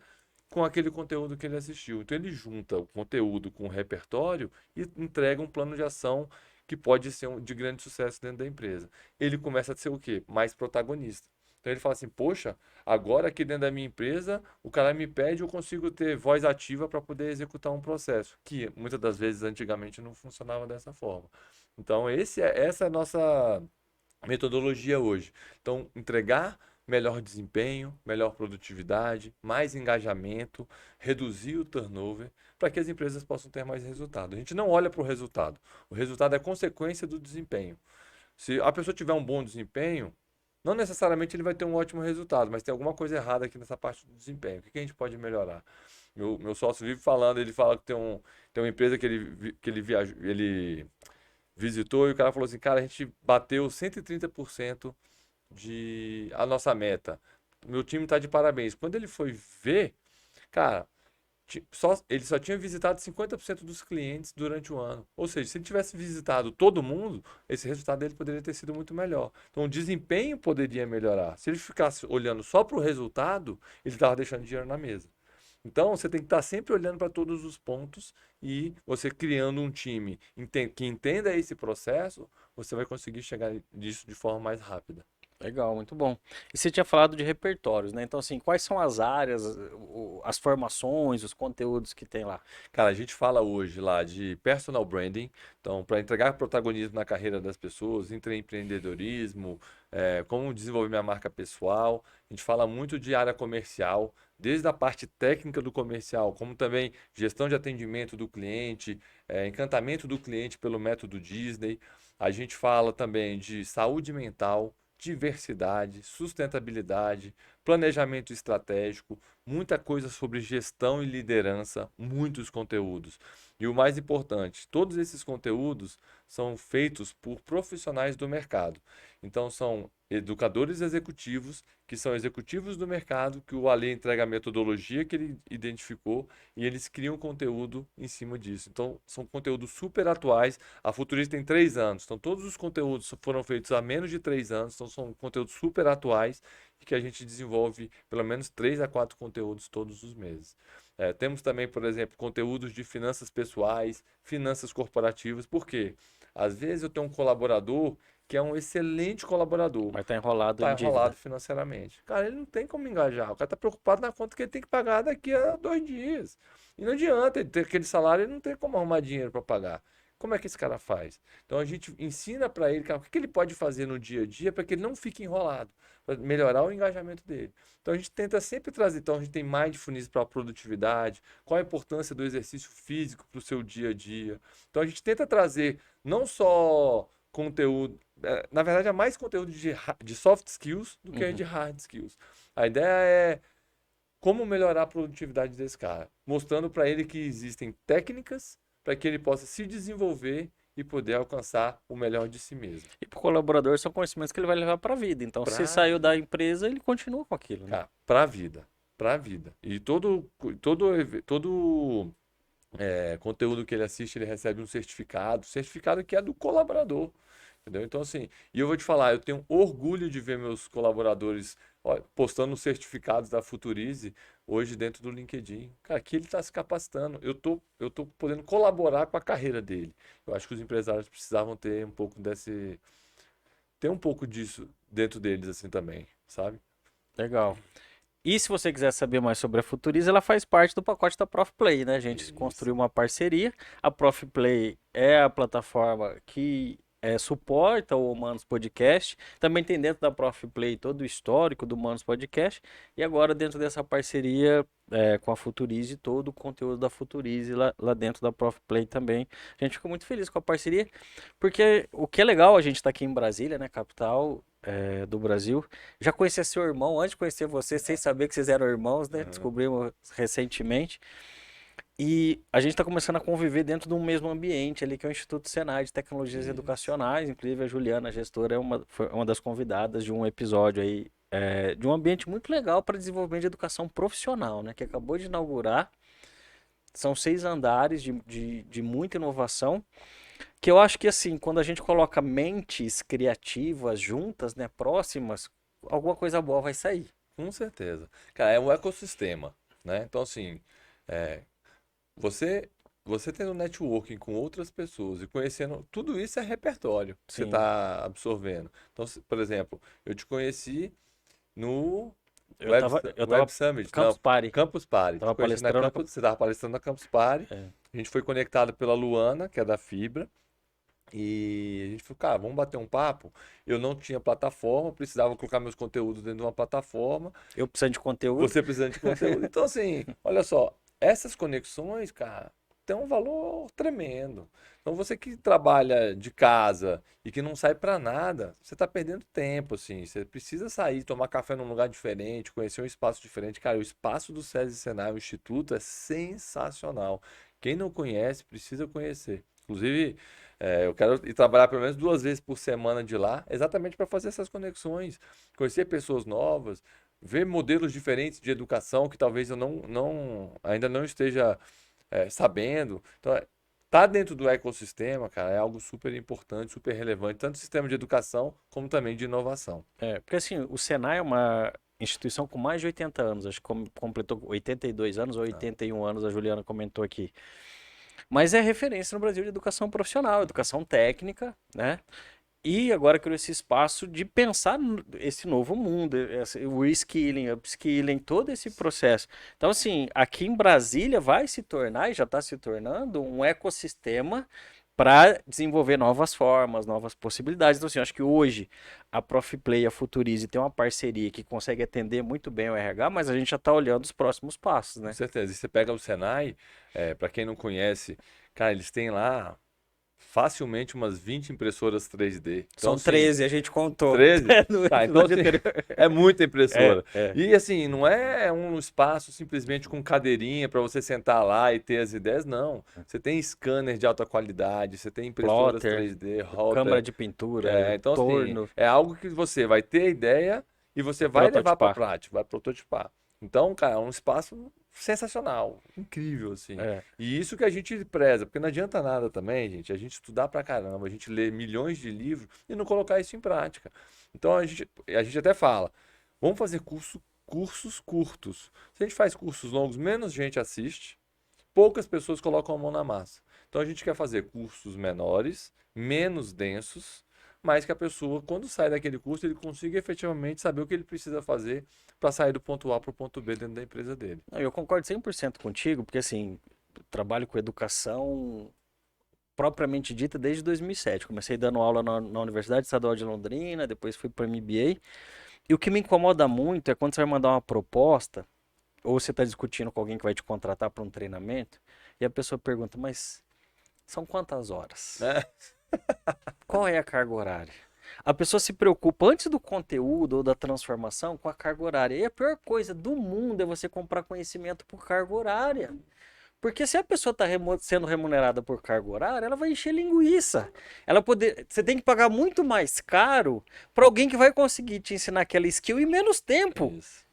com aquele conteúdo que ele assistiu. Então ele junta o conteúdo com o repertório e entrega um plano de ação que pode ser de grande sucesso dentro da empresa. Ele começa a ser o quê? Mais protagonista. Então ele fala assim: poxa, agora aqui dentro da minha empresa, o cara me pede, eu consigo ter voz ativa para poder executar um processo, que muitas das vezes antigamente não funcionava dessa forma. Então essa é a nossa metodologia hoje. Então, entregar melhor desempenho, melhor produtividade, mais engajamento, reduzir o turnover, para que as empresas possam ter mais resultado. A gente não olha para o resultado é consequência do desempenho. Se a pessoa tiver um bom desempenho, não necessariamente ele vai ter um ótimo resultado, mas tem alguma coisa errada aqui nessa parte do desempenho. O que a gente pode melhorar? Meu sócio vive falando, ele fala que tem uma empresa que ele viajou, ele visitou e o cara falou assim: cara, a gente bateu 130% de a nossa meta. Meu time tá de parabéns. Quando ele foi ver, cara, ele só tinha visitado 50% dos clientes durante o ano. Ou seja, se ele tivesse visitado todo mundo, esse resultado dele poderia ter sido muito melhor. Então, o desempenho poderia melhorar. Se ele ficasse olhando só para o resultado, ele estava deixando dinheiro na mesa. Então, você tem que estar sempre olhando para todos os pontos e você criando um time que entenda esse processo, você vai conseguir chegar nisso de forma mais rápida. Legal, muito bom. E você tinha falado de repertórios, né? Então, assim, quais são as áreas, as formações, os conteúdos que tem lá? Cara, a gente fala hoje lá de personal branding, então, para entregar protagonismo na carreira das pessoas, empreendedorismo, como desenvolver minha marca pessoal. A gente fala muito de área comercial, desde a parte técnica do comercial, como também gestão de atendimento do cliente, encantamento do cliente pelo método Disney. A gente fala também de saúde mental, diversidade, sustentabilidade, planejamento estratégico, muita coisa sobre gestão e liderança, muitos conteúdos. E o mais importante, todos esses conteúdos são feitos por profissionais do mercado. Então, são educadores executivos, que são executivos do mercado, que o Ali entrega a metodologia que ele identificou e eles criam conteúdo em cima disso. Então, são conteúdos super atuais. A Futurista tem 3 anos, então todos os conteúdos foram feitos há menos de 3 anos, então são conteúdos super atuais e que a gente desenvolve pelo menos 3 a 4 conteúdos todos os meses. Temos também, por exemplo, conteúdos de finanças pessoais, finanças corporativas, por quê? Às vezes eu tenho um colaborador que é um excelente colaborador, Vai estar enrolado tá em enrolado dívida. financeiramente. Cara, ele não tem como engajar. O cara tá preocupado na conta que ele tem que pagar daqui a 2 dias. E não adianta ele ter aquele salário, ele não tem como arrumar dinheiro para pagar. Como é que esse cara faz? Então a gente ensina para ele, cara, o que que ele pode fazer no dia a dia para que ele não fique enrolado, para melhorar o engajamento dele. Então a gente tenta sempre trazer, então a gente tem mindfulness para a produtividade, qual a importância do exercício físico para o seu dia a dia. Então a gente tenta trazer não só conteúdo, na verdade é mais conteúdo de soft skills do que Uhum. de hard skills. A ideia é como melhorar a produtividade desse cara, mostrando para ele que existem técnicas para que ele possa se desenvolver e poder alcançar o melhor de si mesmo. E para o colaborador são conhecimentos que ele vai levar para a vida. Então, se Pra saiu da vida, empresa, ele continua com aquilo, né? cara, pra vida, pra vida. E todo conteúdo que ele assiste, ele recebe um certificado que é do colaborador. Entendeu? Então, assim, e eu vou te falar, eu tenho orgulho de ver meus colaboradores postando certificados da Futurize hoje dentro do LinkedIn. Cara, aqui ele está se capacitando. Eu tô podendo colaborar com a carreira dele. Eu acho que os empresários precisavam ter um pouco disso dentro deles, assim, também, sabe? Legal. E se você quiser saber mais sobre a Futuriza, ela faz parte do pacote da ProfPlay, né? A gente Isso. construiu uma parceria. A ProfPlay é a plataforma que suporta o Humanos Podcast. Também tem dentro da ProfPlay todo o histórico do Humanos Podcast. E agora, dentro dessa parceria com a Futurize, todo o conteúdo da Futurize lá dentro da ProfPlay também. A gente ficou muito feliz com a parceria, porque o que é legal, a gente está aqui em Brasília, né? Capital do Brasil. Já conhecia seu irmão antes de conhecer você, sem saber que vocês eram irmãos, né? Aham. Descobrimos recentemente. E a gente está começando a conviver dentro de um mesmo ambiente ali, que é o Instituto Senai de Tecnologias Isso. Educacionais. Inclusive, a Juliana, a gestora, foi uma das convidadas de um episódio aí, de um ambiente muito legal para desenvolvimento de educação profissional, né? Que acabou de inaugurar. São 6 andares de muita inovação. Que eu acho que assim, quando a gente coloca mentes criativas juntas, né, próximas, alguma coisa boa vai sair. Com certeza. Cara, é um ecossistema, né? Então, assim, é, você, você tendo networking com outras pessoas e conhecendo, tudo isso é repertório que você Sim. está absorvendo. Então, por exemplo, eu te conheci no Eu tava, eu Web tava Summit, Campus não, Party, Campus Party. Te tava conheci na palestrando. Campus, você estava palestrando na Campus Party. É. A gente foi conectado pela Luana, que é da Fibra. E a gente falou, cara, vamos bater um papo. Eu não tinha plataforma, precisava colocar meus conteúdos dentro de uma plataforma. Eu precisando de conteúdo. Você precisando de conteúdo. Então, assim, olha só, essas conexões, cara, têm um valor tremendo. Então, você que trabalha de casa e que não sai pra nada, você tá perdendo tempo, assim. Você precisa sair, tomar café num lugar diferente, conhecer um espaço diferente. Cara, o espaço do SESI Senai, o Instituto, é sensacional. Quem não conhece, precisa conhecer. Inclusive, eu quero ir trabalhar pelo menos 2 vezes por semana de lá, exatamente para fazer essas conexões, conhecer pessoas novas, ver modelos diferentes de educação que talvez eu ainda não esteja sabendo. Então, tá dentro do ecossistema, cara, é algo super importante, super relevante, tanto no sistema de educação como também de inovação. É, porque assim, o Senai é uma instituição com mais de 80 anos, acho que completou 82 anos ou Ah, 81 anos, a Juliana comentou aqui. Mas é referência no Brasil de educação profissional, educação técnica, né? E agora criou esse espaço de pensar esse novo mundo, o reskilling, upskilling, todo esse processo. Então, assim, aqui em Brasília vai se tornar, e já está se tornando, um ecossistema para desenvolver novas formas, novas possibilidades. Então, assim, eu acho que hoje a Profplay e a Futurize tem uma parceria que consegue atender muito bem o RH, mas a gente já está olhando os próximos passos, com né? certeza. E você pega o Senai, para quem não conhece, cara, eles têm lá facilmente umas 20 impressoras 3D. Então, São assim, 13, a gente contou 13? no Tá, então episódio assim, anterior. é muita É, impressora. é. E assim, não é um espaço simplesmente com cadeirinha para você sentar lá e ter as ideias, não. Você tem scanner de alta qualidade, você tem impressoras Plotter, 3D, câmara router. de pintura, Então assim, torno, é algo que você vai ter a ideia e você vai levar para prototipar. prática, vai prototipar. Então, cara, é um espaço sensacional, incrível, assim. É. E isso que a gente preza, porque não adianta nada também, gente, a gente estudar pra caramba, a gente ler milhões de livros e não colocar isso em prática. Então a gente até fala, vamos fazer cursos curtos. Se a gente faz cursos longos, menos gente assiste, poucas pessoas colocam a mão na massa. Então a gente quer fazer cursos menores, menos densos, mas que a pessoa, quando sai daquele curso, ele consiga efetivamente saber o que ele precisa fazer para sair do ponto A para o ponto B dentro da empresa dele. Não, eu concordo 100% contigo, porque assim, trabalho com educação propriamente dita desde 2007. Comecei dando aula na Universidade Estadual de Londrina, depois fui para o MBA. E o que me incomoda muito é quando você vai mandar uma proposta, ou você está discutindo com alguém que vai te contratar para um treinamento, e a pessoa pergunta, mas são quantas horas? Né? Qual é a carga horária? A pessoa se preocupa antes do conteúdo ou da transformação com a carga horária. E a pior coisa do mundo é você comprar conhecimento por carga horária. Porque se a pessoa está sendo remunerada por carga horária, ela vai encher linguiça. Você tem que pagar muito mais caro para alguém que vai conseguir te ensinar aquela skill em menos tempo. Isso.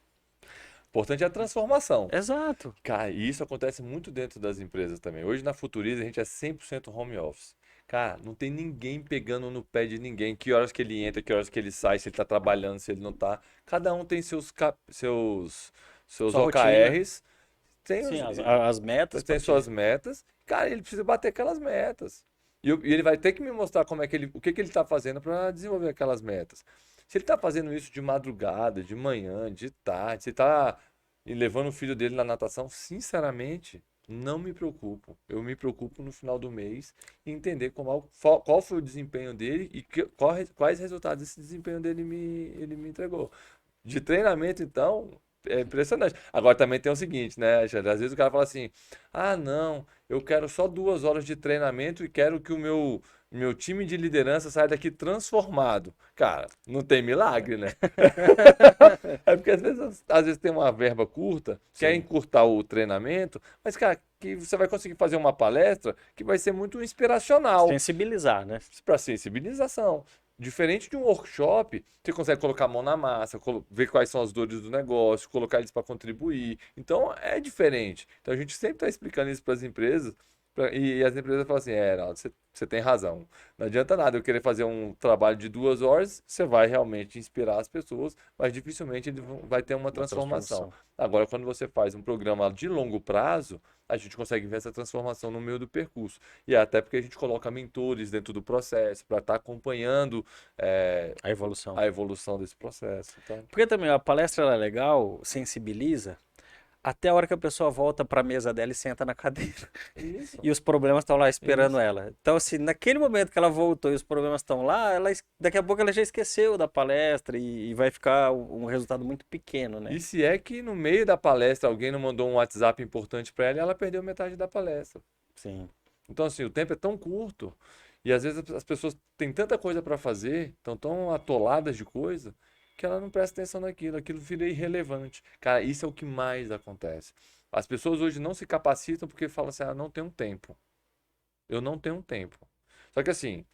O importante é a transformação. Exato. Cara, e isso acontece muito dentro das empresas também. Hoje na Futuriza a gente é 100% home office. Cara, não tem ninguém pegando no pé de ninguém. Que horas que ele entra, que horas que ele sai, se ele tá trabalhando, se ele não tá. Cada um tem seus Sua rotina. OKRs, tem, Sim, os- as metas tem para te. suas metas. Cara, ele precisa bater aquelas metas. E ele vai ter que me mostrar como é que o que que ele está fazendo para desenvolver aquelas metas. Se ele está fazendo isso de madrugada, de manhã, de tarde, se está levando o filho dele na natação, sinceramente, não me preocupo. Eu me preocupo no final do mês em entender qual foi o desempenho dele e quais resultados esse desempenho dele ele me entregou. De treinamento, então, é impressionante. Agora também tem o seguinte, né, Alexandre? Às vezes o cara fala assim: ah, não, eu quero só 2 horas de treinamento e quero que o meu time de liderança saia daqui transformado. Cara, não tem milagre, né? É porque às vezes tem uma verba curta, quer Sim. encurtar o treinamento, mas, cara, que você vai conseguir fazer uma palestra que vai ser muito inspiracional Sensibilizar, né? para sensibilização. Diferente de um workshop, você consegue colocar a mão na massa, ver quais são as dores do negócio, colocar eles para contribuir. Então é diferente. Então a gente sempre está explicando isso para as empresas E as empresas falam assim, Ronaldo, você tem razão. Não adianta nada eu querer fazer um trabalho de 2 horas, você vai realmente inspirar as pessoas, mas dificilmente ele vai ter uma Uma transformação. transformação. Agora, quando você faz um programa de longo prazo, a gente consegue ver essa transformação no meio do percurso. E é até porque a gente coloca mentores dentro do processo, para estar acompanhando A evolução. a evolução desse processo. Então, Porque também a palestra ela é legal, sensibiliza, até a hora que a pessoa volta para a mesa dela e senta na cadeira. isso, E os problemas estão lá esperando isso. ela. Então, assim, naquele momento que ela voltou e os problemas estão lá, daqui a pouco ela já esqueceu da palestra e vai ficar um resultado muito pequeno, né? E se é que no meio da palestra alguém não mandou um WhatsApp importante para ela, ela perdeu metade da palestra. Sim. Então, assim, o tempo é tão curto e às vezes as pessoas têm tanta coisa para fazer, estão tão atoladas de coisa, que ela não presta atenção naquilo, aquilo vira irrelevante. Cara, isso é o que mais acontece. As pessoas hoje não se capacitam porque falam assim: ah, não tenho tempo. Eu não tenho tempo. Só que assim,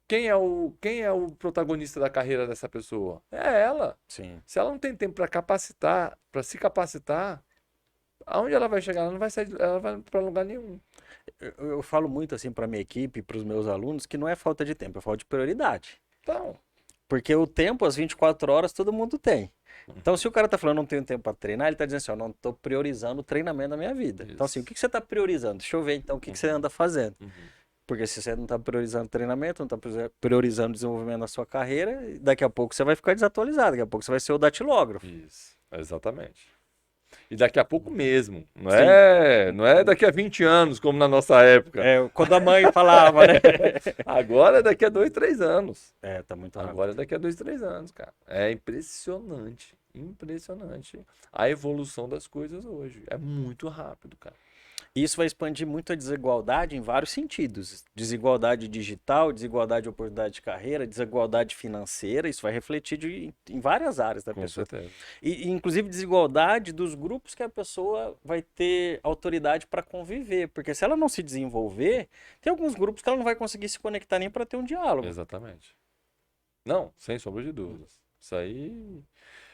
quem é o protagonista da carreira dessa pessoa? É ela. Sim. Se ela não tem tempo para capacitar, para se capacitar, aonde ela vai chegar? Ela não vai sair, ela vai para lugar nenhum. Eu falo muito assim para minha equipe, para os meus alunos, que não é falta de tempo, é falta de prioridade. Então, Porque o tempo, as 24 horas, todo mundo tem. Então, se o cara tá falando não tenho tempo para treinar, ele tá dizendo assim, ó, não tô priorizando o treinamento da minha vida. Então, assim, o isso. que que você tá priorizando? Deixa eu ver então o que que você Uhum, anda fazendo. uhum. Porque se você não tá priorizando treinamento, não tá priorizando o desenvolvimento da sua carreira, daqui a pouco você vai ficar desatualizado, daqui a pouco você vai ser o datilógrafo. Isso, exatamente. E daqui a pouco mesmo, não Sim. é, não é daqui a 20 anos, como na nossa época. É, quando a mãe falava, né? Agora é daqui a 2, 3 anos. É, tá muito Agora rápido. é daqui a 2, 3 anos, cara. É impressionante, impressionante a evolução das coisas hoje. É muito rápido, cara. E isso vai expandir muito a desigualdade em vários sentidos. Desigualdade digital, desigualdade de oportunidade de carreira, desigualdade financeira, isso vai refletir em várias áreas da Com pessoa. certeza. E, inclusive desigualdade dos grupos que a pessoa vai ter autoridade para conviver. Porque se ela não se desenvolver, tem alguns grupos que ela não vai conseguir se conectar nem para ter um diálogo. Exatamente. Não, sem sombra de dúvidas. Isso aí,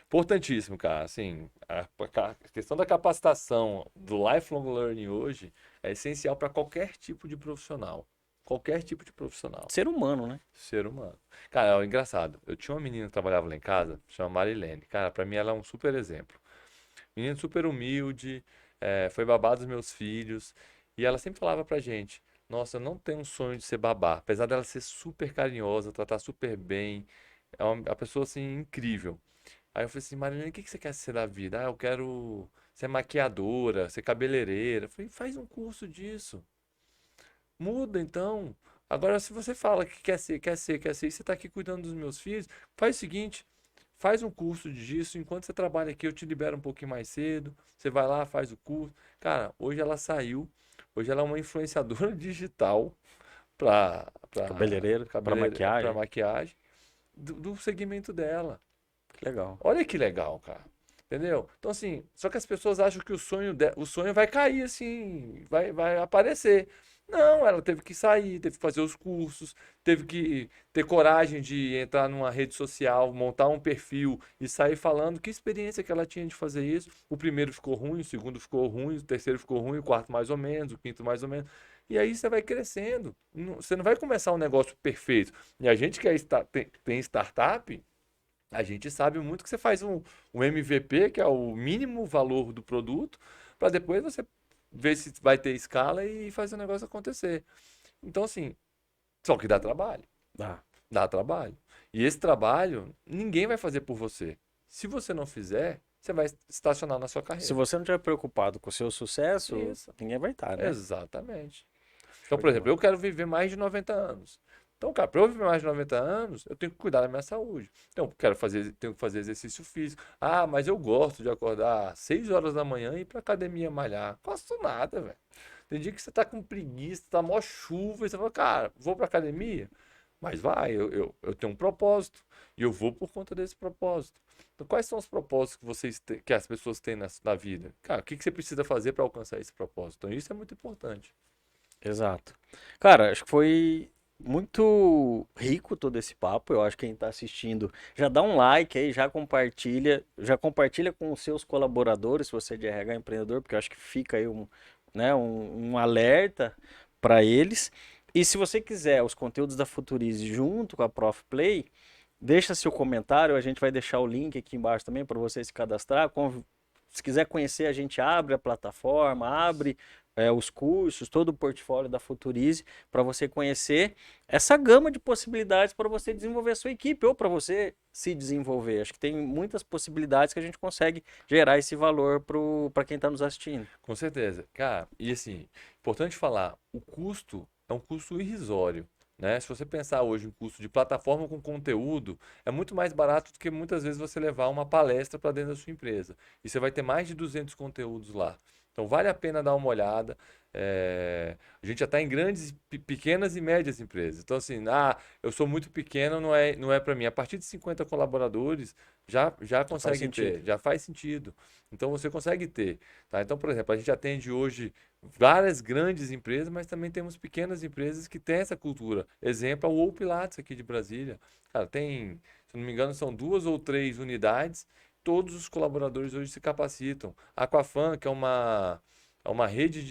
importantíssimo, cara. Assim, a questão da capacitação do lifelong learning hoje é essencial para qualquer tipo de profissional. Qualquer tipo de profissional. Ser humano, né? Ser humano. Cara, é engraçado. Eu tinha uma menina que trabalhava lá em casa, chama Marilene. Cara, pra mim ela é um super exemplo. Menina super humilde, foi babá dos meus filhos. E ela sempre falava pra gente: Nossa, eu não tenho um sonho de ser babá. Apesar dela ser super carinhosa, tratar super bem. É uma pessoa assim incrível. Aí eu falei assim: Marilene, o que que você quer ser da vida? Ah, eu quero ser maquiadora, ser cabeleireira. Eu falei: Faz um curso disso. Muda então. Agora, se você fala que quer ser, quer ser, quer ser, e você está aqui cuidando dos meus filhos, faz o seguinte: faz um curso disso. Enquanto você trabalha aqui, eu te libero um pouquinho mais cedo. Você vai lá, faz o curso. Cara, hoje ela saiu. Hoje ela é uma influenciadora digital Cabeleireiro, para para maquiagem. maquiagem do segmento dela. Que legal. Olha que legal, cara. Entendeu? Então, assim, só que as pessoas acham que o sonho vai cair, assim, vai aparecer. Não, ela teve que sair, teve que fazer os cursos, teve que ter coragem de entrar numa rede social, montar um perfil e sair falando que experiência que ela tinha de fazer isso. O primeiro ficou ruim, o segundo ficou ruim, o terceiro ficou ruim, o quarto mais ou menos, o quinto mais ou menos. E aí você vai crescendo. Você não vai começar um negócio perfeito. E a gente que tem startup, a gente sabe muito que você faz um MVP, que é o mínimo valor do produto, para depois você ver se vai ter escala e fazer o negócio acontecer. Então, assim, só que dá trabalho. Ah, Dá trabalho. E esse trabalho, ninguém vai fazer por você. Se você não fizer, você vai estacionar na sua se carreira. você não estiver preocupado com o seu sucesso, Isso. ninguém vai estar, né? Exatamente. Então, Show por de exemplo, bola. eu quero viver mais de 90 anos. Então, cara, para eu viver mais de 90 anos, eu tenho que cuidar da minha saúde. Então, tenho que fazer exercício físico. Ah, mas eu gosto de acordar às 6 horas da manhã e ir pra academia malhar. Não faço nada, velho. Tem dia que você tá com preguiça, tá mó chuva, e você fala, cara, vou pra academia? Mas vai, eu tenho um propósito. E eu vou por conta desse propósito. Então, quais são os propósitos que que as pessoas têm na vida? Cara, o que que você precisa fazer para alcançar esse propósito? Então, isso é muito importante. Exato. Cara, acho que foi muito rico todo esse papo. Eu acho que quem está assistindo já dá um like aí, já compartilha com os seus colaboradores, se você é de RH empreendedor, porque eu acho que fica aí né, um alerta para eles. E se você quiser os conteúdos da Futurize junto com a Prof Play, deixa seu comentário, a gente vai deixar o link aqui embaixo também para você se cadastrar. Se quiser conhecer, a gente abre a plataforma, abre os cursos, todo o portfólio da Futurize para você conhecer essa gama de possibilidades para você desenvolver a sua equipe ou para você se desenvolver. Acho que tem muitas possibilidades que a gente consegue gerar esse valor para quem está nos assistindo. Com certeza. Cara, e assim, importante falar, o custo é um custo irrisório, né? Se você pensar hoje em custo de plataforma com conteúdo, é muito mais barato do que muitas vezes você levar uma palestra para dentro da sua empresa. E você vai ter mais de 200 conteúdos lá. Então vale a pena dar uma olhada. A gente já está em grandes, pequenas e médias empresas. Então assim, eu sou muito pequeno, não é para mim. A partir de 50 colaboradores já Faz consegue sentido. ter, já faz sentido. Então você consegue ter, tá? Então, por exemplo, a gente atende hoje várias grandes empresas, mas também temos pequenas empresas que têm essa cultura. Exemplo, é o Ou Pilates aqui de Brasília. Cara, tem, se não me engano, são 2 ou 3 unidades. Todos os colaboradores hoje se capacitam. A Aquafan, que é uma rede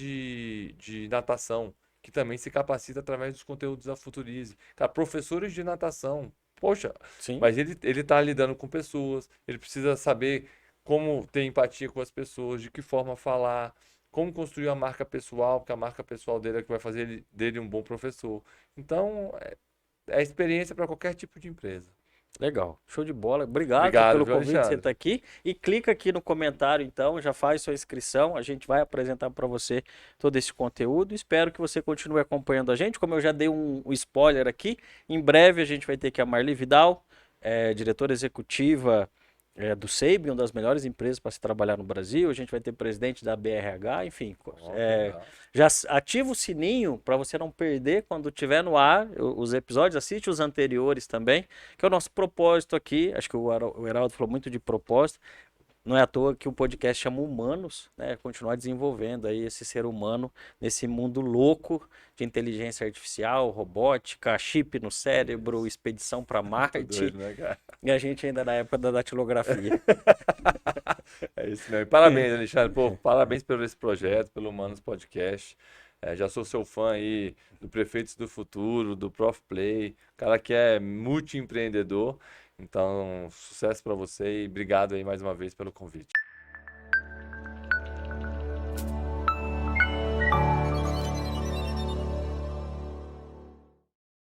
de natação, que também se capacita através dos conteúdos da Futurize. Cara, professores de natação. Poxa, Sim. mas ele está lidando com pessoas, ele precisa saber como ter empatia com as pessoas, de que forma falar, como construir a marca pessoal, porque a marca pessoal dele é que vai fazer dele um bom professor. Então, é experiência para qualquer tipo de empresa. Legal, show de bola. Obrigado Obrigado, pelo viu, convite de você Alexandre? estar aqui. E clica aqui no comentário, então, já faz sua inscrição. A gente vai apresentar para você todo esse conteúdo. Espero que você continue acompanhando a gente. Como eu já dei um spoiler aqui, em breve a gente vai ter aqui a Marli Vidal, diretora executiva do SEIB, uma das melhores empresas para se trabalhar no Brasil. A gente vai ter presidente da BRH, enfim. Ó, que legal. Já ativa o sininho para você não perder quando estiver no ar os episódios. Assiste os anteriores também, que é o nosso propósito aqui. Acho que o Heraldo falou muito de propósito. Não é à toa que o podcast chama Humanos, né? Continuar desenvolvendo aí esse ser humano nesse mundo louco de inteligência artificial, robótica, chip no cérebro, Isso. expedição para Muito Marte. doido, né, cara? E a gente ainda na época da datilografia. É isso mesmo. E parabéns, Alexandre. Pô, parabéns pelo esse projeto, pelo Humanos Podcast. Já sou seu fã aí do Prefeitos do Futuro, do Prof Play, cara que é multiempreendedor. Então, sucesso para você e obrigado aí mais uma vez pelo convite.